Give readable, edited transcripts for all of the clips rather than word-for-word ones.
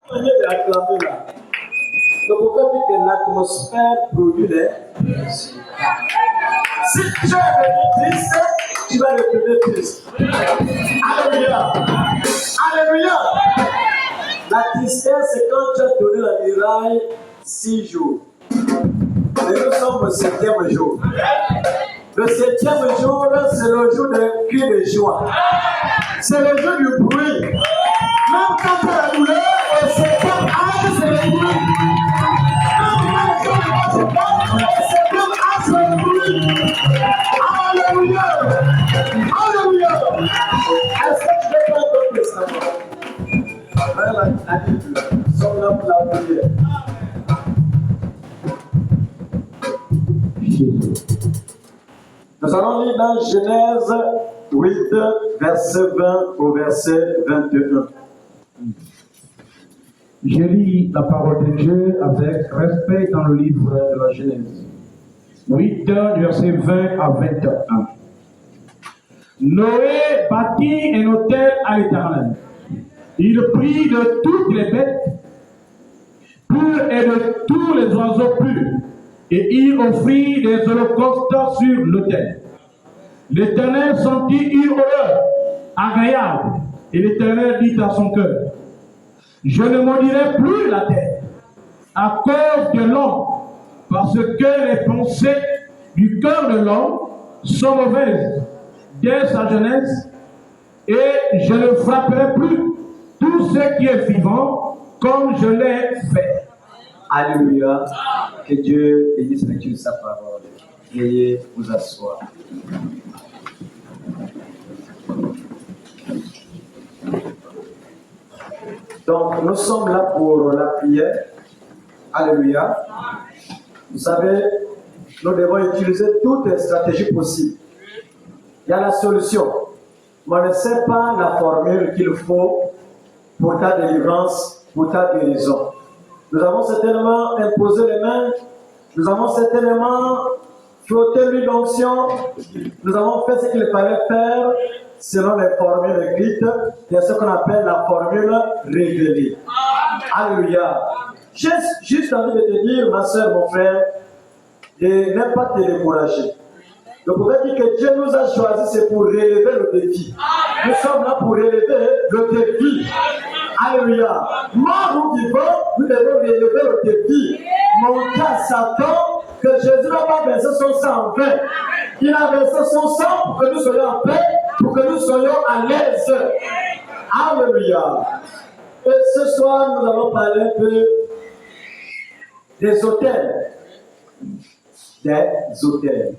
Le prophète dit que l'atmosphère produit les résultats. Si tu es venu triste, tu vas retourner triste. Alléluia. Alléluia. La tristesse, c'est quand tu as donné la muraille 6 jours. Et nous sommes au 7e jour. Le 7e jour, c'est le jour de cri de joie. C'est le jour du bruit. Même quand tu as la douleur, le 7e âge, c'est le bruit. Même quand tu as le 7e âge, c'est le bruit. Alléluia. Alléluia. Est-ce que tu veux faire ton testament? La Bible, son nom pour la prière. Nous allons lire dans Genèse 8, verset 20 au verset 21. Je lis la parole de Dieu avec respect dans le livre de la Genèse. 8, verset 20 à 21. Noé bâtit un autel à l'Éternel. Il prit de toutes les bêtes pures et de tous les oiseaux purs, et il offrit des holocaustes sur l'autel. L'Éternel sentit une odeur agréable, et l'Éternel dit à son cœur: je ne maudirai plus la terre à cause de l'homme, parce que les pensées du cœur de l'homme sont mauvaises dès sa jeunesse, et je ne frapperai plus tout ce qui est vivant comme je l'ai fait. Alléluia. Que Dieu bénisse avec sa parole. Veuillez vous asseoir. Donc, nous sommes là pour la prière. Alléluia. Vous savez, nous devons utiliser toutes les stratégies possibles. Il y a la solution. Mais on ne sait pas la formule qu'il faut pour ta délivrance, pour ta guérison. Nous avons certainement imposé les mains. Nous avons certainement frotté l'huile d'onction. Nous avons fait ce qu'il fallait faire selon les formules écrites. Il y a ce qu'on appelle la formule révélée. Alléluia. Juste envie de te dire, ma soeur, mon frère, de ne pas te décourager. Le prophète dit que Dieu nous a choisis, c'est pour relever le défi. Nous sommes là pour relever le défi. Alléluia. Mort ou vivant, nous devons relever le défi. Montrer à Satan que Jésus n'a pas versé son sang en vain. Il a versé son sang pour que nous soyons en paix, pour que nous soyons à l'aise. Alléluia. Et ce soir, nous allons parler un peu des autels. Des autels.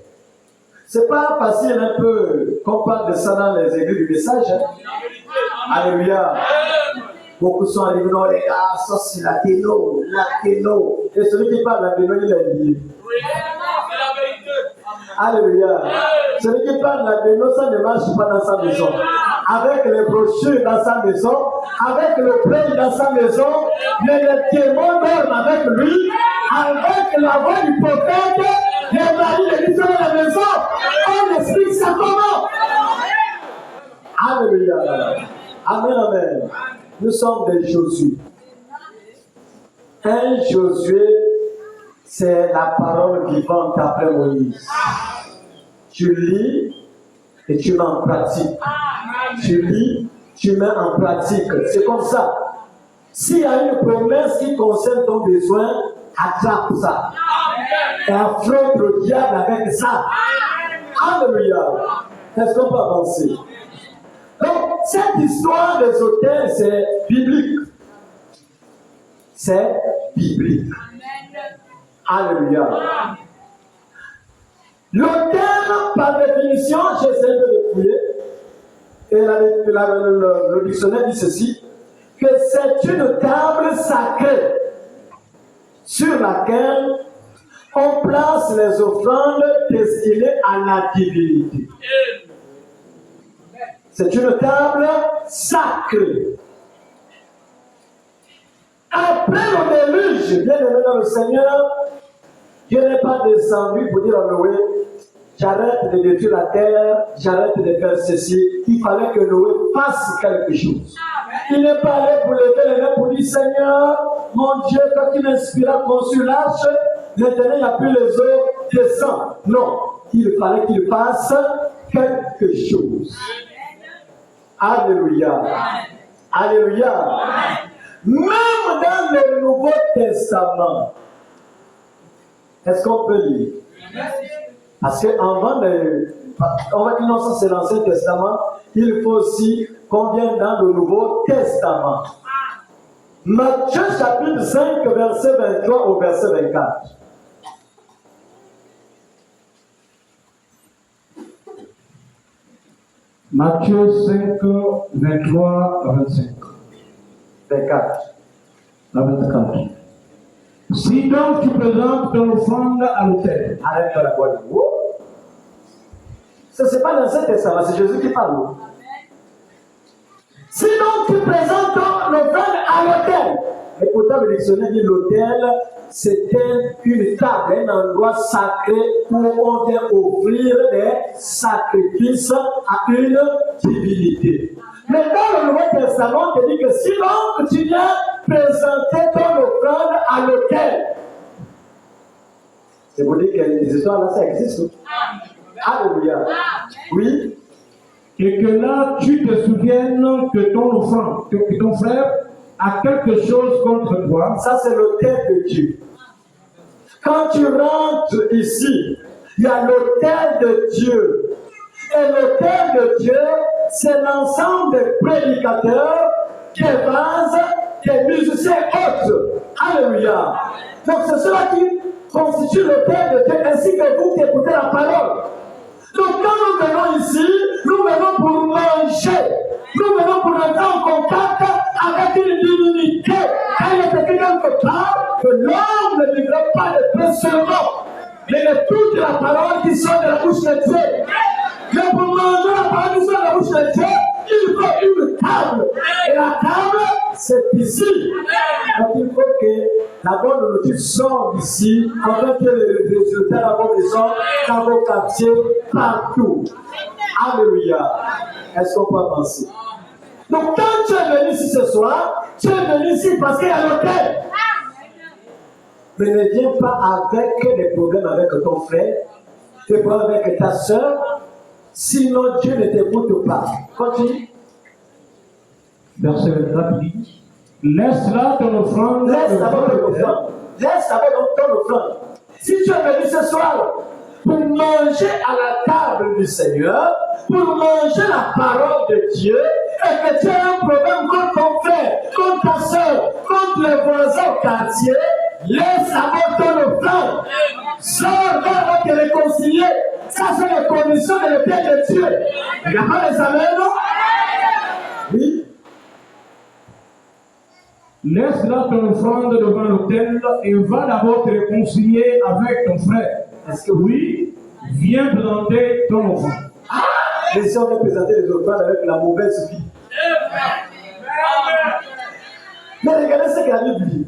C'est pas facile un peu qu'on parle de ça dans les églises du message. Alléluia. Beaucoup sont arrivés dans les gars, ça c'est la téno. Et celui qui parle la téno, il est lié. Alléluia. Celui qui parle la téno, ça ne marche pas dans sa maison. Avec les brochures dans sa maison, avec le prêt dans sa maison, mais les démons dorment avec lui, avec la voix du prophète, les maris de dans la maison. On explique ça comment? Alléluia. Amen, amen. Nous sommes des Josué. Un Josué, c'est la parole vivante après Moïse. Tu lis et tu mets en pratique. Tu lis, tu mets en pratique. C'est comme ça. S'il y a une promesse qui concerne ton besoin, attrape ça. Et affronte le diable avec ça. Alléluia. Est-ce qu'on peut avancer? Donc, cette histoire des autels, c'est biblique. C'est biblique. Alléluia. L'autel, par définition, j'essaie de le fouiller. Et le dictionnaire dit ceci, que c'est une table sacrée sur laquelle on place les offrandes destinées à la divinité. C'est une table sacrée. Après le déluge, bien aimé dans le Seigneur, Dieu n'est pas descendu pour dire à Noé, j'arrête de détruire la terre, j'arrête de faire ceci. Il fallait que Noé fasse quelque chose. Il n'est pas allé pour lever les mains pour dire Seigneur, mon Dieu, toi qui m'inspires à construire l'arche, maintenant il n'y a plus les eaux, descends. Non, il fallait qu'il fasse quelque chose. Alléluia. Alléluia. Même dans le Nouveau Testament, est-ce qu'on peut lire? Parce qu'avant on va dire non, ça c'est l'Ancien Testament, il faut aussi qu'on vienne dans le Nouveau Testament. Matthieu chapitre 5, verset 23 au verset 24. Matthieu 5, 23 à 25. 24. À 24. Si donc tu présentes ton offrande à l'autel. Arrête la boîte. Ce n'est pas l'Ancien Testament, c'est Jésus qui parle. Si donc tu présentes ton offrande à l'autel. Et pourtant le dictionnaire dit l'autel, c'était une table, un endroit sacré où on vient offrir des sacrifices à une divinité. Mais dans le Nouveau Testament, on te dit que si donc tu viens présenter ton offrande à l'autel, c'est pour dire que les histoires là, ça existe. Alléluia. Oui. Et que là, tu te souviennes que ton offrande, que ton frère a quelque chose contre toi. Ça, c'est l'autel de Dieu. Quand tu rentres ici, il y a l'autel de Dieu. Et l'autel de Dieu, c'est l'ensemble des prédicateurs, des vases, des musiciens autres. Alléluia. Donc, c'est cela qui constitue l'autel de Dieu, ainsi que vous qui écoutez la parole. Donc, quand nous venons ici, nous venons pour manger. Nous venons pour entrer en contact avec une divinité. Quand il est écrit quelque part que l'homme ne vivra pas de pain seulement, mais de toute la parole qui sort de la bouche de Dieu. Mais pour manger la parole qui sort de la bouche de Dieu, il faut une table. Et la table, c'est ici. Donc il faut que la bonne nourriture sorte d'ici, afin que les résultats de la bonne maison dans vos quartiers, partout. Alléluia. Est-ce qu'on peut avancer? Donc quand tu es venu ici ce soir, tu es venu ici parce qu'il y a l'autel. Mais ne viens pas avec des problèmes avec ton frère, des problèmes avec ta soeur, sinon Dieu ne t'écoute pas. Continue. Verset 24 dit, laisse là ton offrande. Laisse d'abord ton offrande. Laisse d'abord ton offrande. Si tu es venu ce soir pour manger à la table du Seigneur, pour manger la parole de Dieu, et que tu as un problème contre ton frère, contre ta soeur, contre les voisins au quartier, laisse d'abord ton offrande. Sors, va te réconcilier. Ça, c'est les conditions de l'autel de Dieu. Il n'y a pas les amens, non? Oui. Laisse là ton offrande devant l'autel et va d'abord te réconcilier avec ton frère. Est-ce que oui, viens présenter ton offrande. Mais si on vient présenter les offrandes avec la mauvaise vie. Mais regardez ce que la Bible dit.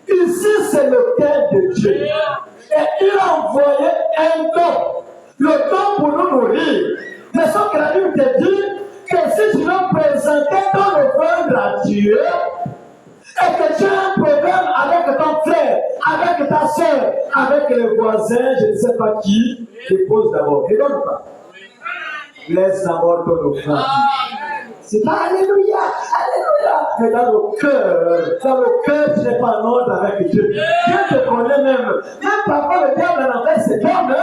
Ici, c'est l'autel de Dieu. Et il a envoyé un don. Le don pour nous nourrir. Mais sauf que la Bible te dit que si tu veux présenter ton offrande à Dieu, et que tu as un problème avec ton frère, avec ta soeur, avec les voisins, je ne sais pas qui, dépose d'abord. Ne donne pas. Laisse d'abord ton offrande. C'est pas Alléluia, Alléluia. Mais dans le cœur, tu n'es pas en ordre avec Dieu. Dieu te connaît même. Même parfois, le diable en envers ses hommes,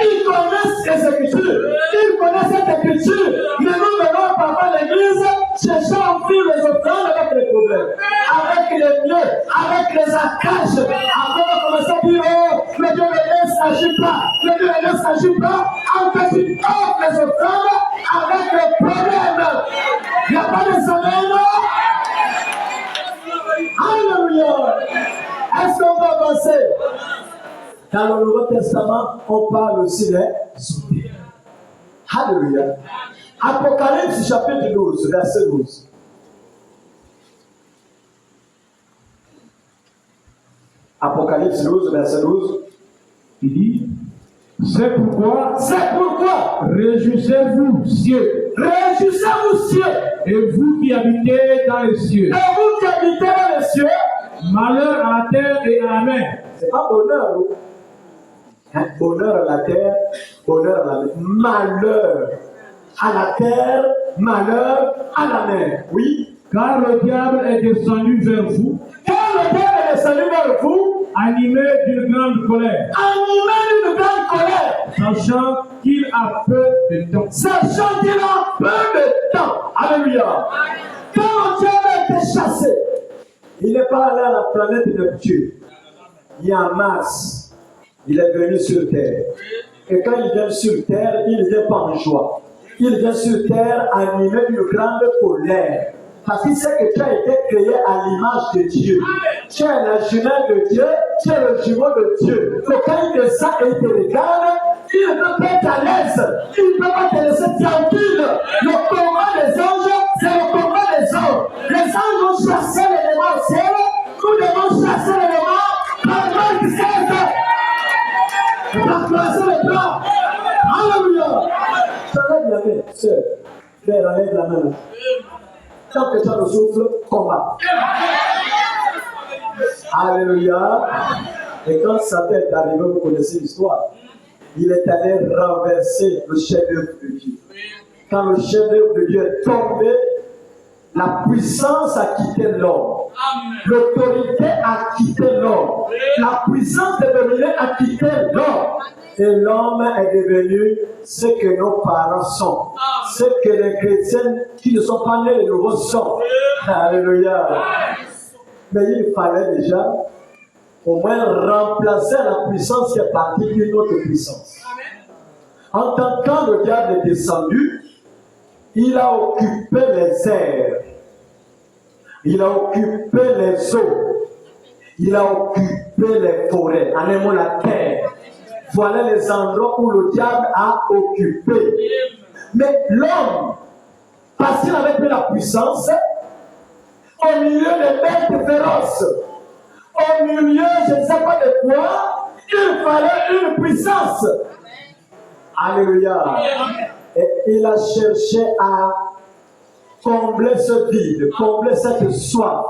il connaît ces écritures. Il connaît cette écriture. Mais nous venons parfois à l'église chercher à offrir les offrandes avec les problèmes, avec les mieux, avec les acaches. Après, on va commencer à dire, oh, le Dieu ne s'agit pas. Le Dieu ne s'agit pas. En fait, tu offres les offrandes avec les problèmes. Il n'y a pas de sommeil, non? Alléluia. Est-ce qu'on va avancer? Dans le Nouveau Testament, on parle aussi des soupirs. Alléluia. Apocalypse chapitre 12, verset 12. Apocalypse 12, verset 12. Il dit, c'est pourquoi, réjouissez-vous, cieux. Réjouissez-vous, cieux. Et vous qui habitez dans les cieux. Et vous qui habitez dans les cieux. Malheur à la terre et à la mer. C'est pas bonheur. Hein? Bonheur à la terre, bonheur à la mer. Malheur à la terre, malheur à la mer. Oui. Car le diable est descendu vers vous. Car le diable est descendu vers vous. Animé d'une grande colère. Animé d'une grande colère. Sachant qu'il a peu de temps. Sachant qu'il a peu de temps. Alléluia. Quand le diable a été chassé, il n'est pas allé à la planète Neptune. Il est en Mars. Il est venu sur Terre. Et quand il vient sur Terre, il ne vient pas en joie. Il vient sur Terre animé d'une grande colère. Parce qu'il sait que tu as été créé à l'image de Dieu. Tu es la jumelle de Dieu, tu es le jumeau de Dieu. Donc quand il descend et il te regarde, il ne peut pas être à l'aise. Il ne peut pas te laisser tranquille. Le combat des anges, c'est le combat des anges. Les anges ont chassé l'élément au ciel. Nous devons chasser l'élément par Marc 16. Par placer le bras. Alléluia. J'enlève la main, sœur. Frère, enlève la main. Tant que tu as le souffle, combat. Alléluia. Et quand Satan est arrivé, vous connaissez l'histoire. Il est allé renverser le chef-d'œuvre de Dieu. Quand le chef-d'œuvre de Dieu est tombé, la puissance a quitté l'homme. L'autorité a quitté l'homme. La puissance de dominer a quitté l'homme. Et l'homme est devenu ce que nos parents sont. Ce que les chrétiens qui ne sont pas nés de nouveau sont. Alléluia. Mais il fallait déjà au moins remplacer la puissance qui est partie d'une autre puissance. En tant que le diable est descendu, il a occupé les airs, il a occupé les eaux, il a occupé les forêts, en un mot la terre. Voilà les endroits où le diable a occupé. Mais l'homme, parce qu'il avait pris la puissance, au milieu des bêtes féroces, au milieu, je ne sais pas de quoi, il fallait une puissance. Alléluia. Et il a cherché à combler ce vide, combler cette soif.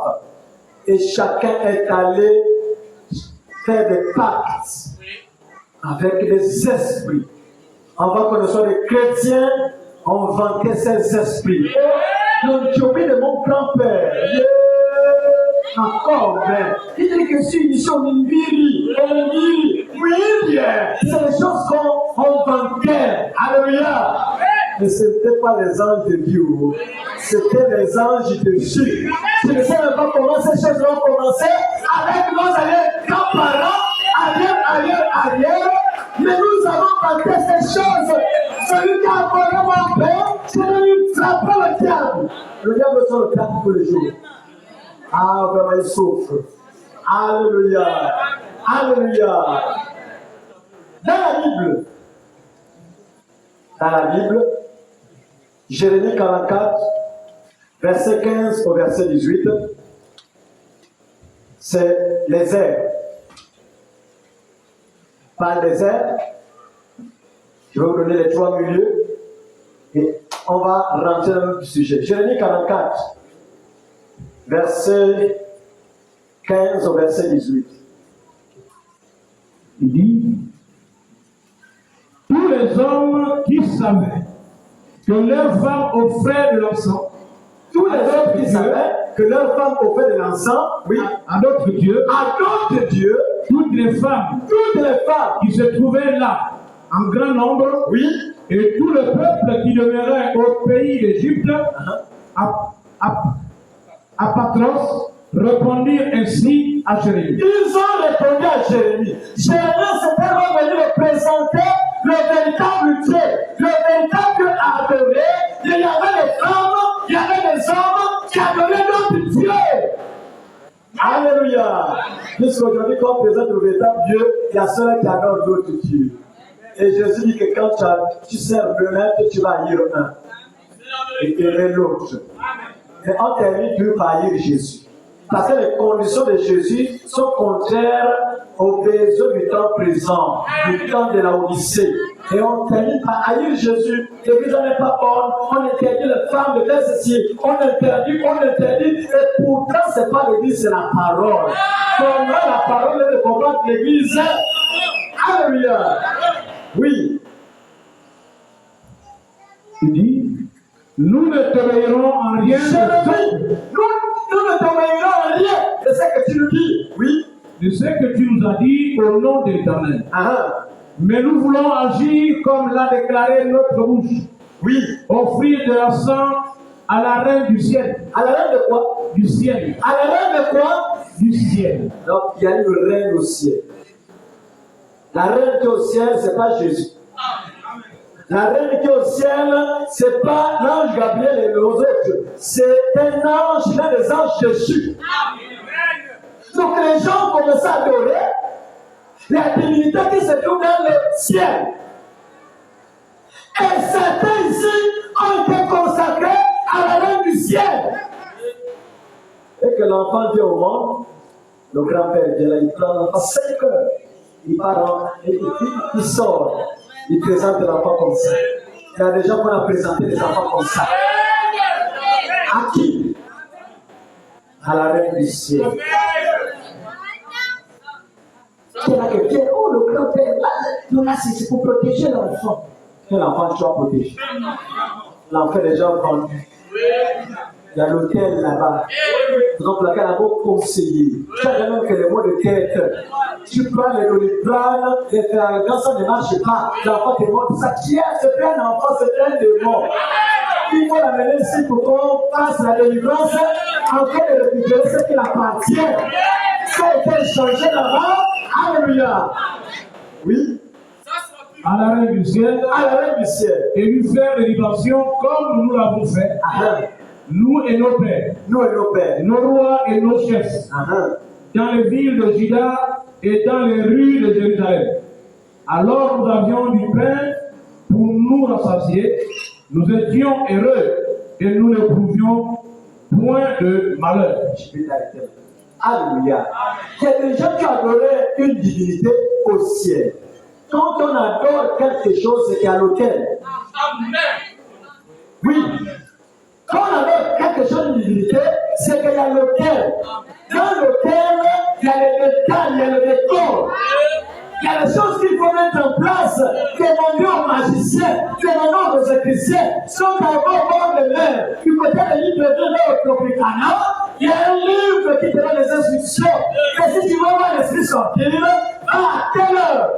Et chacun est allé faire des pactes avec des esprits. Avant que nous soyons des chrétiens, on vantait ces esprits. Le Dieu de mon grand-père. Encore, ben. Il dit que si ils sont Mbiri, oui, c'est les choses qu'on vantait. Alléluia. Mais ce n'était pas les anges de Dieu, c'était les anges de Dieu. Je ne sais même pas comment ces choses ont commencé avec nos grands-parents, arrière. Mais nous avons vanté ces choses. Celui qui a volé mon père, c'est lui qui frappe le diable. Le diable sort le diable tous les jours. Ah, vraiment, il souffre. Alléluia. Alléluia. Dans la Bible, Jérémie 44, verset 15 au verset 18, c'est les airs. Par les airs, je vais vous donner les trois milieux et on va rentrer dans le sujet. Jérémie 44, verset 15 au verset 18. Il dit, tous les hommes qui savaient que leurs femmes offraient de l'encens, tous les hommes qui savaient que leurs femmes offraient de l'encens, oui, à d'autres dieux, toutes les femmes qui se trouvaient là en grand nombre, oui, et tout le peuple qui demeurait au pays d'Égypte, à Patros, répondirent ainsi à Jérémie. Ils ont répondu à Jérémie. Jérémie s'était revenu de présenter le véritable Dieu, le véritable Dieu à adorer. Il y avait des femmes, il y avait des hommes qui adoraient d'autres dieux. Alléluia. Puisqu'aujourd'hui, quand on présente le véritable Dieu, il y a ceux qui adorent d'autres dieux. Et Jésus dit que quand tu sers le maître, tu vas haïr un et aimer l'autre. Mais on t'invite toujours par haïr Jésus. Parce que les conditions de Jésus sont contraires aux besoins du temps présent, du temps de la Odyssée. Et on termine par haïr Jésus. L'église n'est pas bonne. On interdit les femmes de faire ceci. On interdit. Et pourtant, ce n'est pas l'église, c'est la parole. Comment la parole est de combattre l'église? Alléluia. Oui. Il dit, nous ne t'obéirons en rien. Nous ne t'obéirons en rien de ce que tu nous dis. Oui. De ce que tu nous as dit au nom de l'Éternel. Mais nous voulons agir comme l'a déclaré notre bouche. Oui. Offrir de l'encens à la reine du ciel. À la reine de quoi? Du ciel. À la reine de quoi? Du ciel. Donc il y a une reine au ciel. La reine qui est au ciel, ce n'est pas Jésus. La reine qui est au ciel, ce n'est pas l'ange Gabriel et les autres. C'est un ange, l'un des anges Jésus. Donc les gens commencent à adorer la divinité qui se trouve dans le ciel. Et certains ici ont été consacrés à la reine du ciel. Et que l'enfant vient au monde, le grand-père vient là, il prend l'enfant 5 heures. Il part, il sort, il présente l'enfant comme ça. Il y a des gens qui ont présenté des enfants comme ça. À qui? À la reine du ciel. Oh, le grand-père, là, c'est pour protéger l'enfant. Quel enfant tu as protégé? L'enfant est déjà vendu. Il y a l'hôtel là-bas. Donc, laquelle a beau conseiller. Tu as même que les mots de tête. Tu prends les doliprane, les faire quand ça ne marche pas. L'enfant te montre ça. Qui est? C'est un enfant, c'est un démon. Il faut l'amener ici pour qu'on fasse la délivrance, en train de récupérer ce qui appartient. Ça a été changé là-bas. Alléluia. Oui. À la reine du ciel. À la reine du ciel. Et lui faire des libations comme nous l'avons fait. Nous et nos pères. Nous et nos pères. Nos rois et nos chefs. Dans les villes de Juda et dans les rues de Jérusalem. Alors nous avions du pain pour nous rassasier. Nous étions heureux et nous n'éprouvions point de malheur. Je vais t'arrêter. Alléluia. Il y a des gens qui adoraient une divinité au ciel. Quand on adore quelque chose, c'est qu'il y a l'autel. Oui. Quand on adore quelque chose d'une divinité, c'est qu'il y a l'autel. Dans l'autel, il y a les détails, il y a le décor. Il y a des choses qu'il faut mettre en place. Demander aux magiciens, demander aux écriciens, sont d'abord bord de mer. Du côté de l'île de Tropicana, il y a un livre qui te donne les instructions. Et si tu veux voir l'esprit sortir, à telle heure,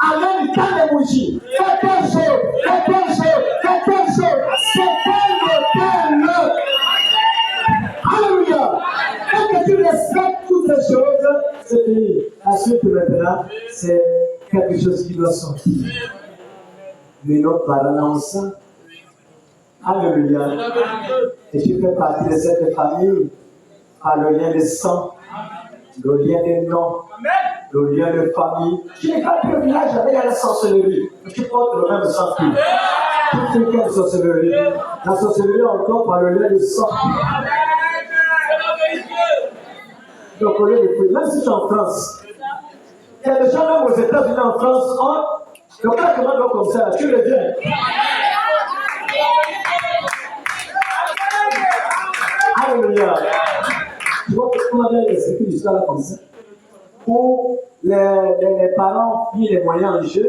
allez du cas des bougies, fais telle chose, fais telle chose, fais telle chose. C'est tel hôtel. Alléluia. Et que tu respectes toutes ces choses, c'est fini. La suite maintenant, c'est quelque chose qui doit sortir. Mais nos parents ensemble. Alléluia. Et tu fais partie de cette famille par le lien de sang, le lien de nom, le lien de famille. Tu n'es pas privilège avec la sorcellerie. Tu portes le même sang que lui. Tu fais quelle sorcellerie? La sorcellerie encore par le lien de sang. Donc, au lieu de prier, même si tu es en France, il y a des gens même aux États-Unis, en France, le cas comment doit comme ça, tu le viens. Alléluia. Tu vois qu'on avait expliqué l'histoire là comme ça. Où les parents ont mis les moyens en jeu,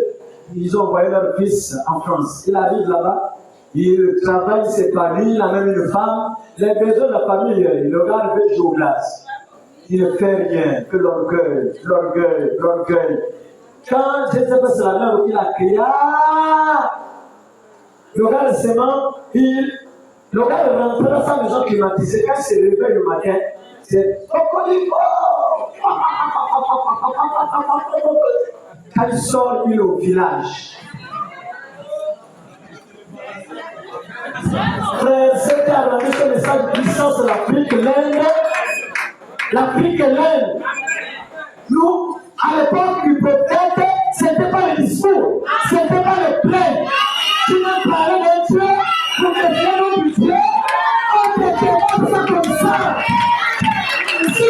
ils ont envoyé leur fils en France. Il arrive là-bas, il travaille, il s'épanouit, il a même une femme. Les besoins de la famille, il regarde le jour glace. Il ne fait rien que l'orgueil, l'orgueil, l'orgueil. Quand je ne sais pas si c'est la mère qui l'a crié, le gars seulement, le gars est rentré dans sa maison climatisée. Quand il se réveille le matin, c'est Cocorico. Quand il sort, il est au village. Frère, c'était à la mission de message puissant sur l'Afrique, l'Inde. L'Afrique et l'Inde. Nous, à l'époque du prophète, ce n'était pas le discours, ce n'était pas le plainte. Tu veux parler de Dieu pour te faire du Dieu, on te demande ça comme ça. Si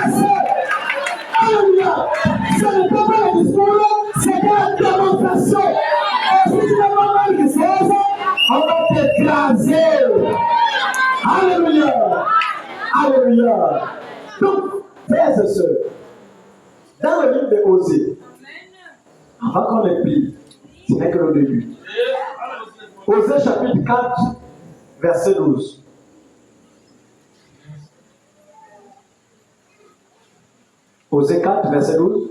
passé. Alléluia. Ce n'était pas le discours, c'était la démonstration. Et si tu n'as pas mal de choses, on va t'écraser. Alléluia. Alléluia. Donc, frères et sœurs, dans le livre de Osée, avant qu'on les prie, ce n'est que le début. Osée chapitre 4, verset 12. Osée 4, verset 12.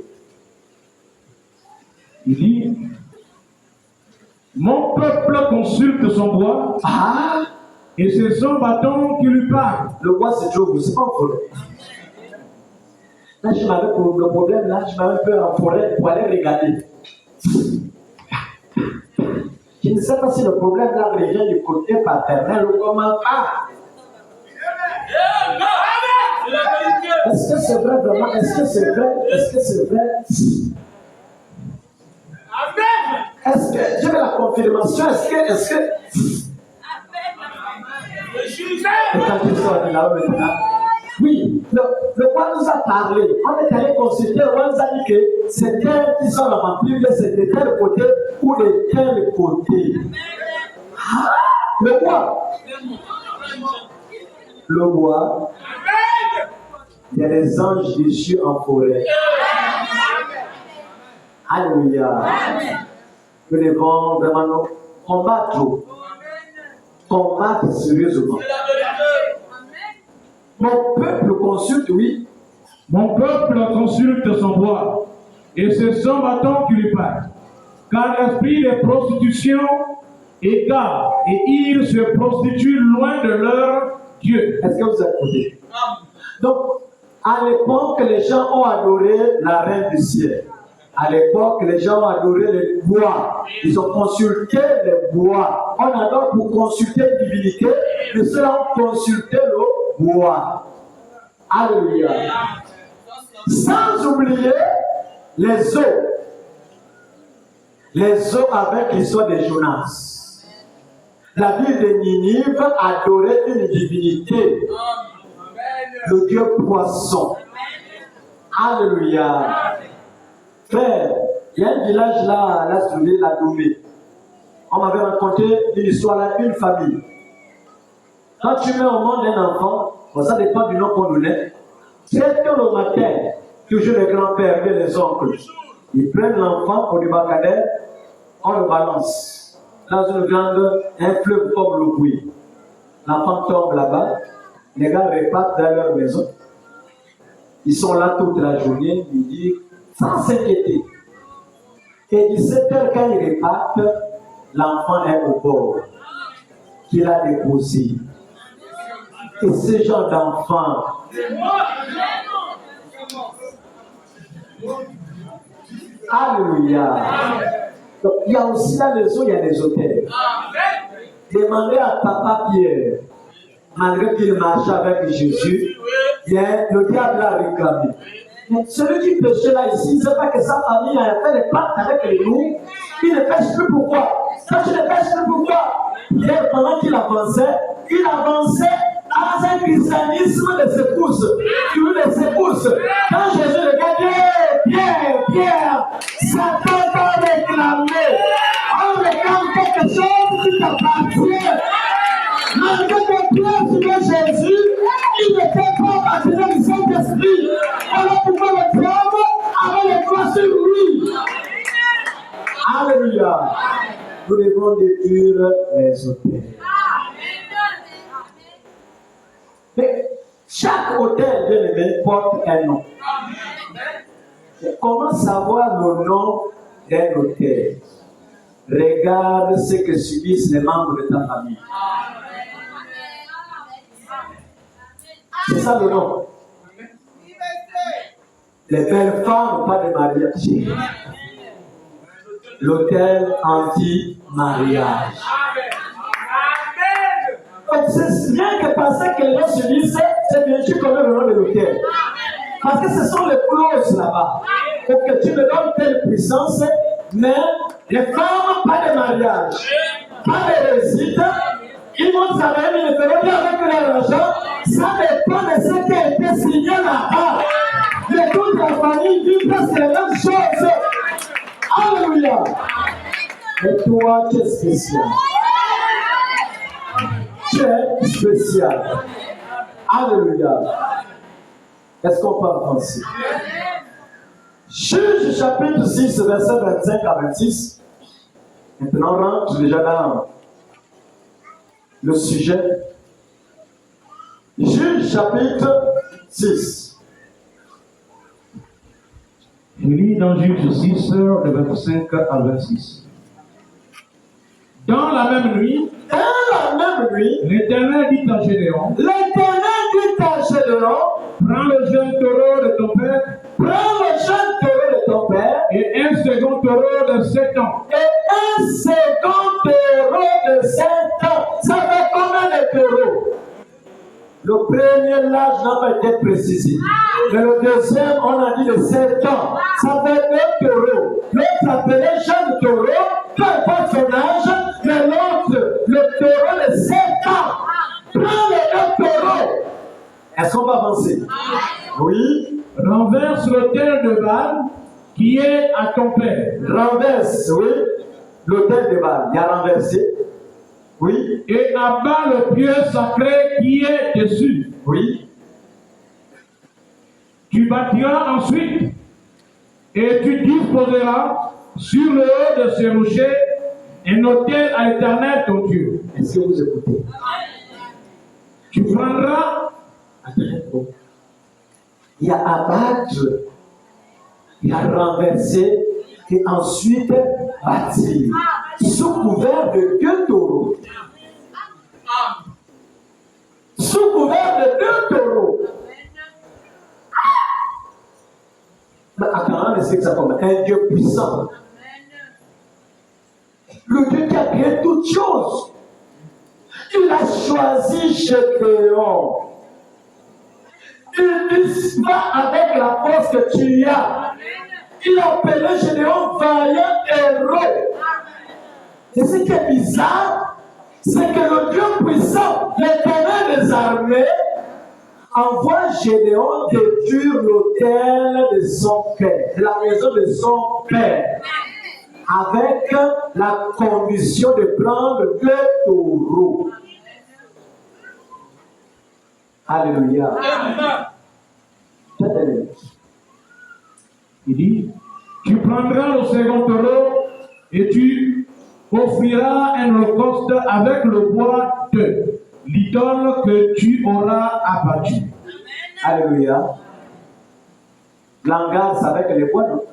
Il dit, mon peuple consulte son bois, et c'est son bâton qui lui parle. Le bois se trouve, c'est pas en forêt. Là, je m'avais pour le problème, là, je m'avais un peu en forêt pour aller regarder. Je ne sais pas si le problème là revient du côté paternel ou comment. Est-ce que c'est vrai vraiment? Est-ce que c'est vrai? Est-ce que c'est vrai? Est-ce que je veux la confirmation? Est-ce que et quand il sort de là maintenant, oui, le roi nous a parlé. On est allé consulter, le roi nous a dit que c'est terres qui sont remplies, c'est de tel côté ou de tel côté. Le bois. Le bois. Il y a des anges déchus en forêt. Alléluia. Nous devons vraiment nous combattre sérieusement. Mon peuple consulte, oui. Mon peuple consulte son bois, et c'est son bâton qui lui parle. Car l'esprit de prostitution égare, et ils se prostituent loin de leur Dieu. Est-ce que vous écoutez? Donc, à l'époque, les gens ont adoré la reine du ciel. À l'époque, les gens ont adoré les bois. Ils ont consulté les bois. On adore pour consulter une divinité, mais ceux-là ont consulté le bois. Alléluia. Sans oublier les eaux. Les eaux avec l'histoire de Jonas. La ville de Ninive adorait une divinité. Le Dieu poisson. Alléluia. Frère, il y a un village là, à la Domée. On m'avait raconté une histoire là, une famille. Quand tu mets au monde un enfant, ça dépend du nom qu'on nous donne. C'est que le matin, toujours les grands-pères et les oncles, ils prennent l'enfant au débarcadère, on le balance dans un fleuve comme le Gouy. L'enfant tombe là-bas, les gars repartent dans leur maison. Ils sont là toute la journée, ils disent, sans s'inquiéter. Et 17h, quand ils repartent, l'enfant est au bord, qu'il a déposé. Et ce genre d'enfant, alléluia. Donc, il y a aussi là les eaux, il y a des hôtels. Demandez à Papa Pierre, malgré qu'il marchait avec Jésus, le diable l'a réclamé. Mais celui qui péchait là ici, il ne sait pas que sa famille a fait des pactes avec les loups. Il ne pêche plus pourquoi? Quand tu ne pêches plus pourquoi? Pierre, pendant qu'il avançait dans un christianisme de secousse. Tu veux des secousses? Quand Jésus regardait, Pierre, Satan t'a réclamé. On réclame quelque chose qui t'appartient. Malgré que Pierre suivait Jésus, il n'était pas baptisé du Saint-Esprit. Alors pourquoi le diable avait les doigts sur lui? Alléluia. Nous devons détruire les hôtels. Mais chaque hôtel, bien aimé, porte un nom. Comment savoir le nom d'un hôtel? Regarde ce que subissent les membres de ta famille. C'est ça le nom. Les belles femmes, pas de mariage. L'hôtel anti-mariage. Donc c'est rien que penser que les gens se disent, c'est bien sûr comme le nom de l'hôtel. Parce que ce sont les clauses là-bas. Pour que tu me donnes telle puissance, mais les femmes, pas de mariage, pas de réussite. Ils vont travailler, mais ils ne feront pas avec leur argent. Ça dépend de ce qui a été signé là-bas. presque la même chose. Alléluia. Mais toi, tu es spécial. Tu es spécial. Alléluia. Est-ce qu'on peut avancer? Juge chapitre 6, verset 25 à 26. Maintenant, on rentre déjà dans le sujet. Juge chapitre 6. Je lis dans Juge 6, de 25 à 26. Dans la même nuit, l'Éternel dit à Gédéon, prends le jeune taureau de ton père, et un second taureau de 7 ans. Ça fait combien de taureaux? Le premier, l'âge n'a pas été précisé. Mais le deuxième, on a dit de 7 ans. Ça fait 2 taureaux. L'autre appelé jeune taureau, peu importe son âge, mais l'autre, le taureau de 7 ans. Prends les 2 taureaux. Est-ce qu'on va avancer? Oui. Renverse l'autel de Baal qui est à ton père. Renverse, oui. L'autel de Baal, il a renversé. Oui. Et abat le pieu sacré qui est dessus. Oui. Tu bâtiras ensuite et tu disposeras sur le haut de ces rochers un autel à l'Éternel ton Dieu. Est-ce que vous écoutez? Tu prendras. Il y a abattre, il y a renverser et ensuite bâtir. Sous couvert de 2 taureaux. Sous couvert de 2 taureaux. Mais attends, mais c'est que ça comme un Dieu puissant. Le Dieu qui a créé toutes choses. Il a choisi Gédéon. Il dit, va avec la force que tu as. Il a appelé Gédéon vaillant héros. Et ce qui est bizarre, c'est que le Dieu puissant, l'Éternel des armées, envoie Gédéon détruire l'autel de son père, de la maison de son père, avec la condition de prendre 2 taureaux. Alléluia. Il dit, tu prendras le second taureau et tu offriras un holocauste avec le bois de l'idole que tu auras abattu. Alléluia. L'hangar, c'est avec les bois, non?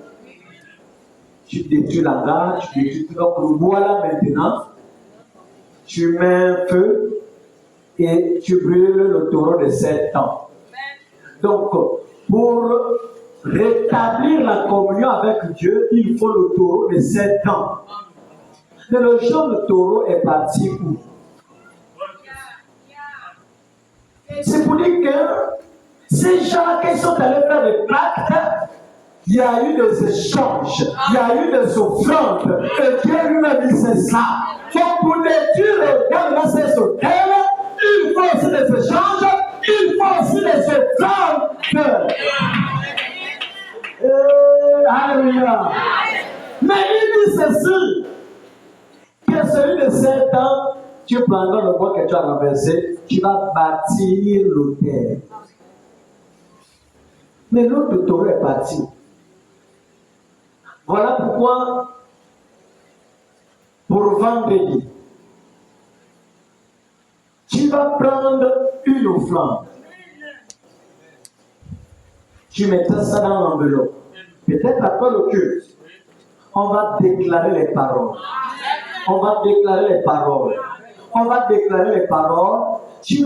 Tu détruis l'hangar, tu détruis tout. Donc le bois là maintenant, tu mets un feu et tu brûles le taureau de 7 ans. Donc, pour rétablir la communion avec Dieu, il faut le taureau de 7 ans. Mais le jeune taureau est parti où? C'est pour dire que ces gens qui sont allés faire des pactes, il y a eu des échanges, il y a eu des offrandes, et Dieu lui-même dit c'est ça. Donc pour détruire le gars de ces hôtels, il faut aussi des échanges, il faut aussi des offrandes. Alléluia. Mais il dit ceci, que celui de 7 ans, tu prendras le bois que tu as renversé, tu vas bâtir l'autel. Mais l'autre taureau est parti. Voilà pourquoi, pour vendredi, tu vas prendre une offrande. Tu mettras ça dans l'enveloppe. Peut-être après le culte, on va déclarer les paroles. On va déclarer les paroles. On va déclarer les paroles. Tu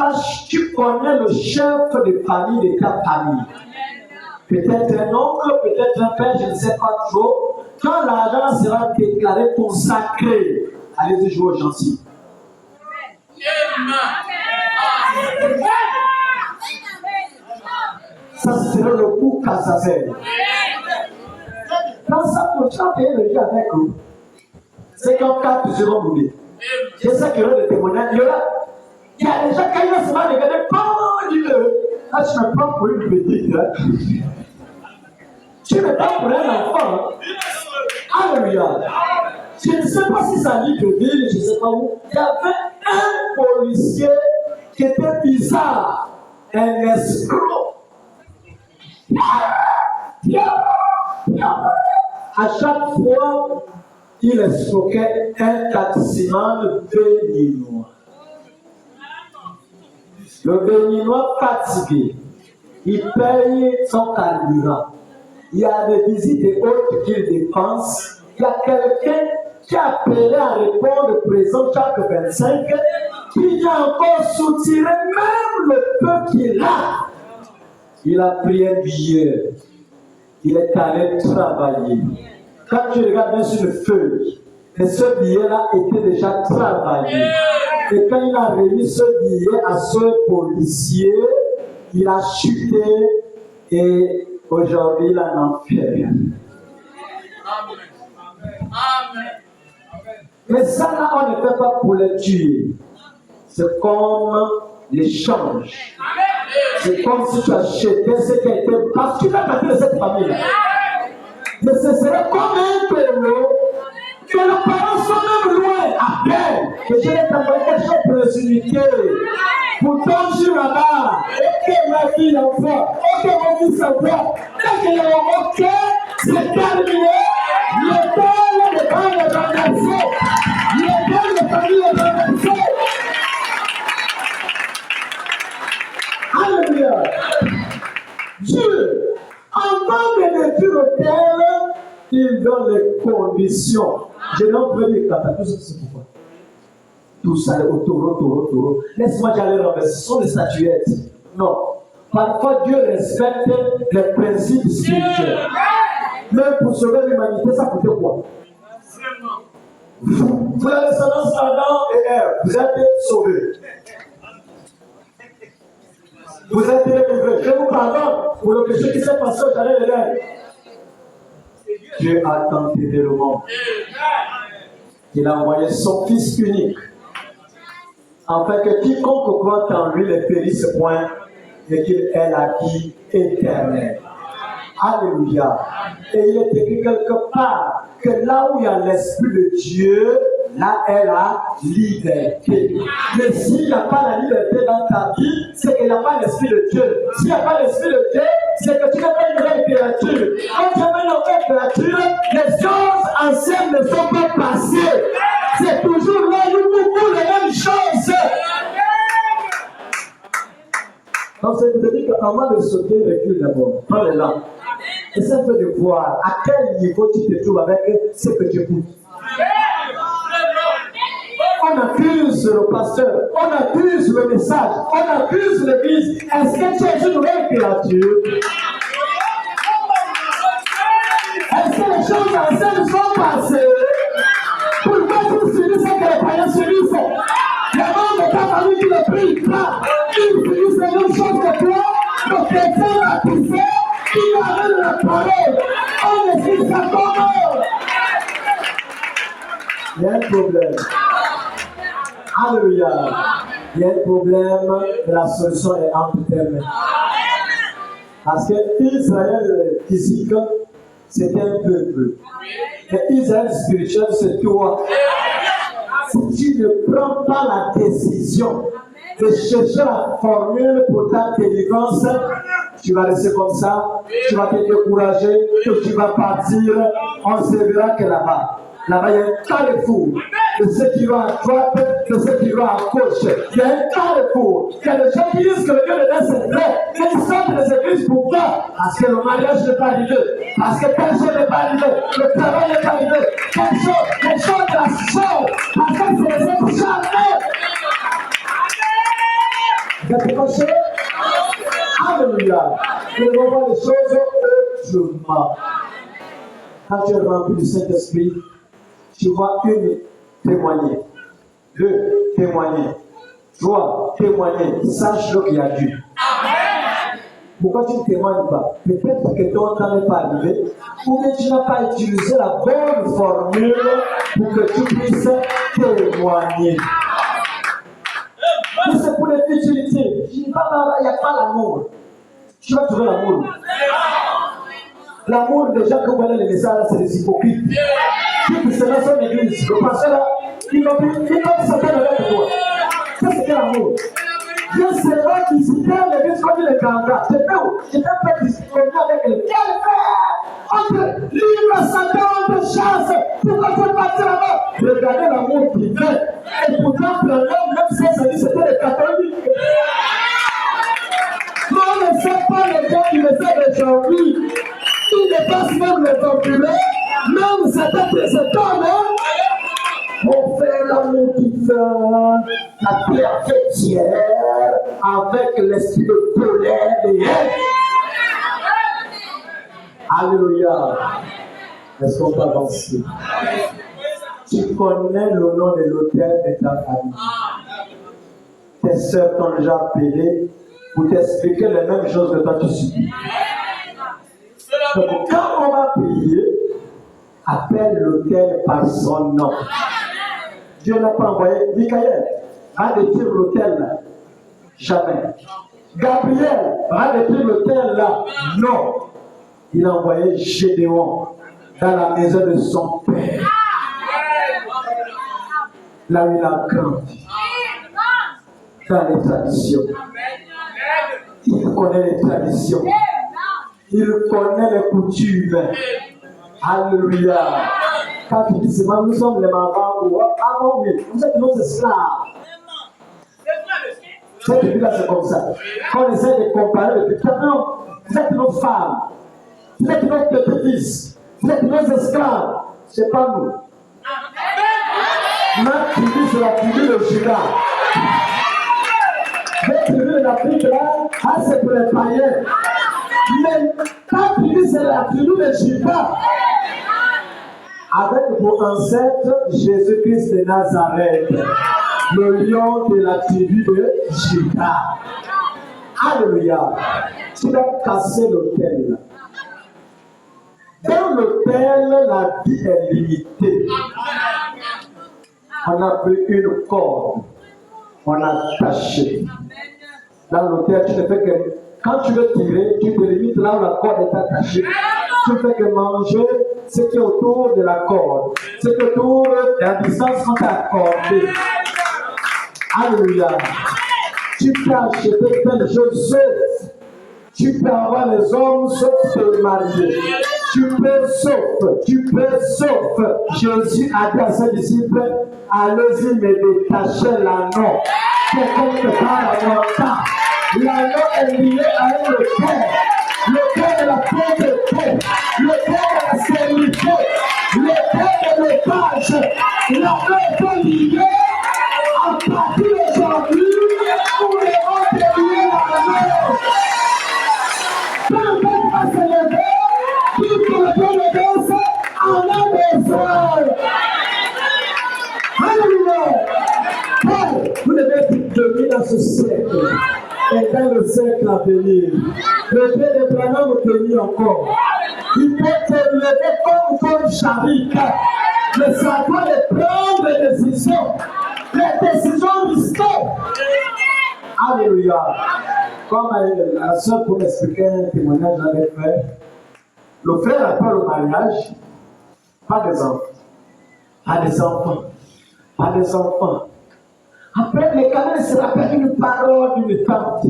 connais le chef de famille de ta famille. Peut-être un oncle, peut-être un père, je ne sais pas trop. Quand l'argent sera déclaré consacré, allez-y jouer aux gentils. Ça sera le coup Casazel. Quand ça continue à payer le jeu avec vous, c'est comme 4 seront brûlés. C'est ça qui aura le témoignage. Il y a des gens qui vont se regarder comment dis-le. Là, je me prends pour une petite. Tu ne pas pour un enfant. Alléluia. Je ne sais pas si ça dit de ville, je ne sais pas où. Il y avait un policier qui était bizarre, un escroc. À chaque fois, il escroquait un taximan béninois. Le béninois fatigué, il paye son carburant. Il y a des visites et autres qu'il dépense. Il y a quelqu'un qui a appelé à répondre présent chaque 25, qui vient encore soutirer même le peu qu'il a. Il a pris un billet. Il est allé travailler. Quand tu regardes bien sur le feuille, et ce billet-là était déjà travaillé. Et quand il a remis ce billet à ce policier, il a chuté et aujourd'hui il en fait rien. Mais ça là, on ne fait pas pour les tuer. C'est comme l'échange. C'est comme si tu achetais ce qui a été. Parce que tu fais partie de cette famille. Mais ce serait comme un pélo que les parents sont même loin à peine. Que je vais t'envoyer quelque chose de précipité. Pour ton là-bas. Ok, ma fille enfant. Ok, mon fils enfant. Dès qu'il y a un ok, c'est terminé. Le temps de pas le renverser. Le temps de famille est renversé. Alléluia. Dieu, avant de détruire le terre, il donne les conditions. Je n'en peux dire que tout ça, c'est pourquoi. Tout ça est au taureau. Laisse-moi aller renverser. Ce sont des statuettes. Non. Parfois, Dieu respecte les principes spirituels. Même pour sauver l'humanité, ça coûte quoi? Vous la descendance d'Adam et Ève, vous êtes sauvés. Vous êtes délivrés. Je vous pardonne pour le péché qui s'est passé au jardin d'Éden. Dieu a tant aimé le monde. Il a envoyé son Fils unique, afin que quiconque croit en lui ne périsse point, et qu'il ait la vie éternelle. Alléluia. Et il est écrit quelque part que là où il y a l'Esprit de Dieu, là est la liberté. Mais s'il n'y a pas la liberté dans ta vie, c'est qu'il n'y a pas l'Esprit de Dieu. S'il n'y a pas l'Esprit de Dieu, c'est que tu n'es pas une nouvelle créature. Quand tu es une nouvelle créature, les choses anciennes ne sont pas passées. C'est toujours là où nous les mêmes choses. Donc, ça veut dire qu'avant de sauter, recule d'abord. Prends les lampes. Essaie un peu de voir à quel niveau tu te trouves avec ce que tu écoutes. On accuse le pasteur, on accuse le message, on accuse l'église. Est-ce que tu es une nouvelle créature? Est-ce que les choses anciennes sont passées? Pourquoi tu subis ce que les païens subissent? Les membres de ta famille qui ne prient pas, ils subissent les mêmes choses que toi. Le chrétien a poussé, il avait la parole. On explique ça comment? Il y a un problème. Alléluia. Il y a un problème et la solution est entre tes mains. Parce que Israël physique, c'était un peuple. Mais Israël spirituel, c'est toi. Si tu ne prends pas la décision de chercher la formule pour ta délivrance, tu vas rester comme ça, tu vas te décourager, et tu vas partir, on se verra que là-bas. Là-bas, il y a un carrefour de ceux qui vont à droite, de ceux qui vont à gauche. Il y a un carrefour. Il y a des gens qui disent que le Dieu de l'air c'est vrai, mais ils sortent des églises pourquoi? Parce que le mariage n'est pas arrivé, parce que telle chose n'est pas arrivé, le travail n'est pas arrivé, telle chose, les choses de la chose, parce que c'est les autres jamais. Vous êtes branchés? Alléluia. Et on voit les choses autrement. Quand tu es rempli du Saint-Esprit, tu vois une, témoigner. Deux, témoigner. Trois, témoigner. Sache ce qu'il y a dû. Pourquoi tu ne témoignes pas? Peut-être que ton temps n'est pas arrivé, ou que tu n'as pas utilisé la bonne formule pour que tu puisses témoigner. Mais c'est pour les futurités. Il n'y a pas l'amour. Tu vas trouver l'amour. L'amour des gens que vous voyez les messages, c'est des hypocrites. Qui se lancent en église, le pasteur là, il va s'attendre avec toi. Ça, c'est l'amour. Dieu sera qui citait l'église comme il est grand. Je peux pas discuter avec elle. Quel frère entre libre Satan, entre chasse, pourquoi tu partir là-bas? Regardez l'amour divin. Et pourtant, le même si ça dit c'était les catholiques. Mais on ne sait pas les gens qui le savent aujourd'hui. Ils dépassent même les populaires, même certains précédents, on fait l'amour divin, la perfectière, avec l'esprit de colère et haine. Alléluia. Est-ce qu'on peut avancer? Tu connais le nom de l'autel de ta famille. Tes soeurs t'ont déjà appelé pour t'expliquer les mêmes choses que toi tu subis. Donc, quand on va prier, appelle l'autel par son nom. Dieu n'a pas envoyé Michael, va détruire l'autel là. Jamais. Gabriel, va détruire l'autel là. Non. Il a envoyé Gédéon dans la maison de son père. Là où il a grandi. Dans les traditions. Il connaît les traditions. Il connaît les coutumes. Alléluia. Quand tu dis, nous sommes les mamans, avant, oui, vous êtes nos esclaves. Cette vie-là, c'est comme ça. Quand on essaie de comparer le petit, non, vous êtes nos femmes, vous êtes nos petits-fils, vous êtes nos esclaves. C'est pas nous. Notre tribu, c'est la tribu de Judas. Votre tribu de l'Afrique, là, c'est pour les païens. Mais ta tribu, c'est la tribu de Judas. Avec vos ancêtres, Jésus-Christ de Nazareth, le lion de la tribu de Judas. Alléluia. Tu vas casser l'autel. Dans l'autel, la vie est limitée. On a pris une corde, on a attaché. Dans l'autel, tu ne fais que, quand tu veux tirer, tu te limites là où la corde est attachée. Tu ne fais que manger ce qui est autour de la corde, ce qui est autour de la distance qu'on t'a accordée. Alléluia. Tu peux acheter plein de choses sauf. Tu peux avoir les hommes sauf te marier. Tu peux sauf. Jésus a dit à ses disciples, allez-y me détacher l'anneau. Quelqu'un te parle à mon temps. L'anneau est lié à un autel. L'autel est la pauvreté. L'autel est la stérilité. L'autel est le page. L'anneau est lié à partir d'aujourd'hui où les autres est lié à l'anneau. Quand on va se lever, tout le monde danse en un besoin. Alléluia. Vous devez être demi dans ce siècle. Et dans le siècle à venir, le Dieu de Branham te dit encore. Il peut te lever comme Charik. Mais ça doit prendre des décisions. Les décisions risquées. Alléluia. Comme la soeur pour m'expliquer un témoignage j'avais fait, le frère appelle au mariage, pas des enfants. Pas des enfants. Pas des enfants. Après, les camarades se rappellent une parole d'une tante.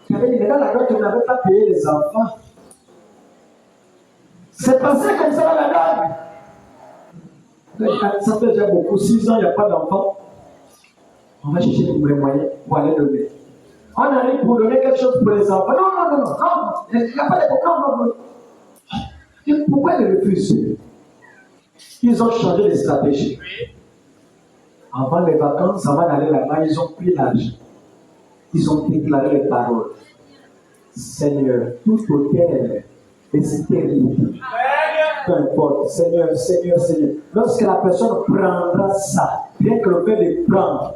Qui avait dit, mais dans la note, on n'avait pas payé les enfants. C'est passé comme ça dans la note. Ça fait déjà beaucoup, 6 ans, il n'y a pas d'enfants. On va chercher les moyens pour aller donner. On arrive pour donner quelque chose pour les enfants. Non. Il n'y a pas de problème. Non. Et pourquoi ils refusent? Ils ont changé de stratégie. Avant les vacances, avant d'aller là-bas, ils ont pris l'âge. Ils ont déclaré les paroles. Seigneur, tout autel est stérile. Peu importe, Seigneur. Lorsque la personne prendra ça, bien que le fait de prendre,